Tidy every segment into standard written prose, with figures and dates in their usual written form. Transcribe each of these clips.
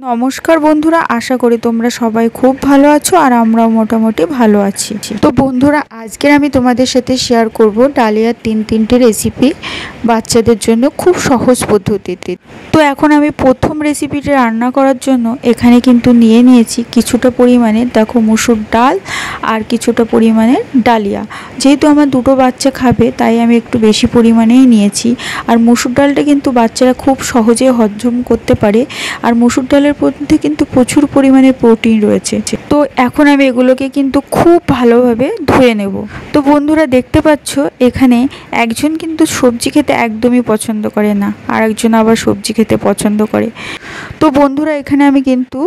নমস্কার বন্ধুরা, আশা করি তোমরা সবাই খুব ভালো আছো আর আমরাও মোটামুটি ভালো আছি। তো বন্ধুরা, আজকের আমি তোমাদের সাথে শেয়ার করব ডালিয়ার তিনটে রেসিপি বাচ্চাদের জন্য খুব সহজ পদ্ধতিতে। তো এখন আমি প্রথম রেসিপিটা রান্না করার জন্য এখানে কিন্তু নিয়েছি কিছুটা পরিমাণে দেখো মুসুর ডাল আর কিছুটা পরিমাণে ডালিয়া। যেহেতু আমার দুটো বাচ্চা খাবে তাই আমি একটু বেশি পরিমাণেই নিয়েছি। আর মুসুর ডালটা কিন্তু বাচ্চারা খুব সহজে হজম করতে পারে, আর মুসুর ডালের মধ্যে কিন্তু প্রচুর পরিমাণে প্রোটিন রয়েছে। তো এখন আমি এগুলোকে কিন্তু খুব ভালোভাবে ধুয়ে নেব। তো বন্ধুরা দেখতে পাচ্ছ এখানে একজন কিন্তু সবজি খেতে একদমই পছন্দ করে না, আর একজন আবার সবজি খেতে পছন্দ করে। তো বন্ধুরা এখানে আমি কিন্তু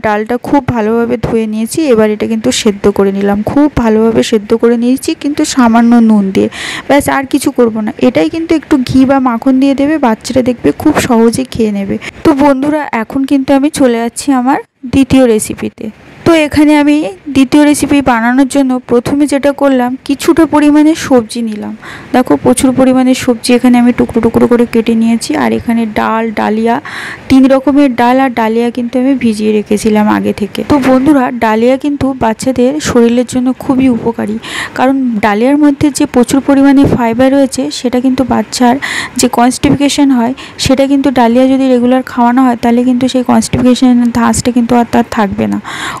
ডালটা খুব ভালোভাবে ধুয়ে নিয়েছি। এবার এটা কিন্তু সেদ্ধ করে নিলাম, খুব ভালোভাবে সেদ্ধ করে নিয়েছি কিন্তু সামান্য নুন দিয়ে, ব্যাস আর কিছু করব না। এটাই কিন্তু একটু ঘি বা মাখন দিয়ে দেবে, বাচ্চারা দেখবে খুব সহজে খেয়ে নেবে। তো বন্ধুরা এখন কিন্তু আমি চলে যাচ্ছি আমার দ্বিতীয় রেসিপিতে। তো এখানে আমি দ্বিতীয় রেসিপি বানানোর জন্য প্রথমে যেটা করলাম, কিছুটা পরিমাণে সবজি নিলাম। দেখো প্রচুর পরিমাণে সবজি এখানে আমি টুকরো টুকরো করে কেটে নিয়েছি। আর এখানে ডালিয়া, 3 রকমের ডাল আর ডালিয়া কিন্তু আমি ভিজিয়ে রেখেছিলাম আগে থেকে। তো বন্ধুরা ডালিয়া কিন্তু বাচ্চাদের শরীরের জন্য খুবই উপকারী, কারণ ডালিয়ার মধ্যে যে প্রচুর পরিমাণে ফাইবার রয়েছে সেটা কিন্তু বাচ্চার যে কনস্টিপেশন হয় সেটা কিন্তু ডালিয়া যদি রেগুলার খাওয়ানো হয় তাহলে কিন্তু সেই কনস্টিপেশনের ধাঁচটা কিন্তু আর তার থাকবে না,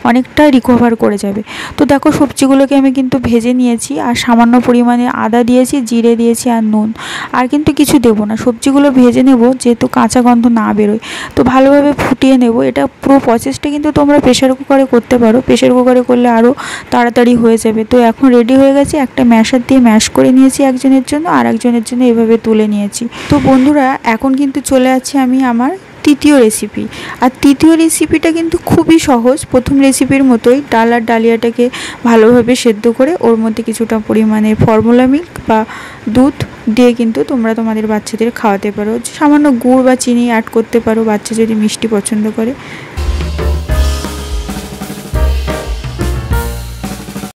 অনেকটা রিকভার করে যাবে। তো দেখো সবজিগুলোকে আমি কিন্তু ভেজে নিয়েছি আর সামান্য পরিমাণে আদা দিয়েছি, জিরে দিয়েছি আর নুন, আর কিন্তু কিছু দেবো না। সবজিগুলো ভেজে নেব যেহেতু কাঁচা গন্ধ না বেরোয়। তো ভালোভাবে ফুটিয়ে নেব। এটা পুরো প্রসেসটা কিন্তু তোমরা প্রেশার কুকারে করতে পারো, প্রেশার কুকারে করলে আরও তাড়াতাড়ি হয়ে যাবে। তো এখন রেডি হয়ে গেছে, একটা ম্যাশার দিয়ে ম্যাশ করে নিয়েছি একজনের জন্য, আর একজনের জন্য এভাবে তুলে নিয়েছি। তো বন্ধুরা এখন কিন্তু চলে যাচ্ছি আমি আমার তৃতীয় রেসিপি। আর তৃতীয় রেসিপিটা কিন্তু খুবই সহজ, প্রথম রেসিপির মতোই। ডাল আর ডালিয়াটাকে ভালোভাবে সেদ্ধ করে ওর মধ্যে কিছুটা পরিমাণে ফর্মুলা মিল্ক বা দুধ দিয়ে কিন্তু তোমরা তোমাদের বাচ্চাদের খাওয়াতে পারো। সামান্য গুড় বা চিনি অ্যাড করতে পারো বাচ্চা যদি মিষ্টি পছন্দ করে।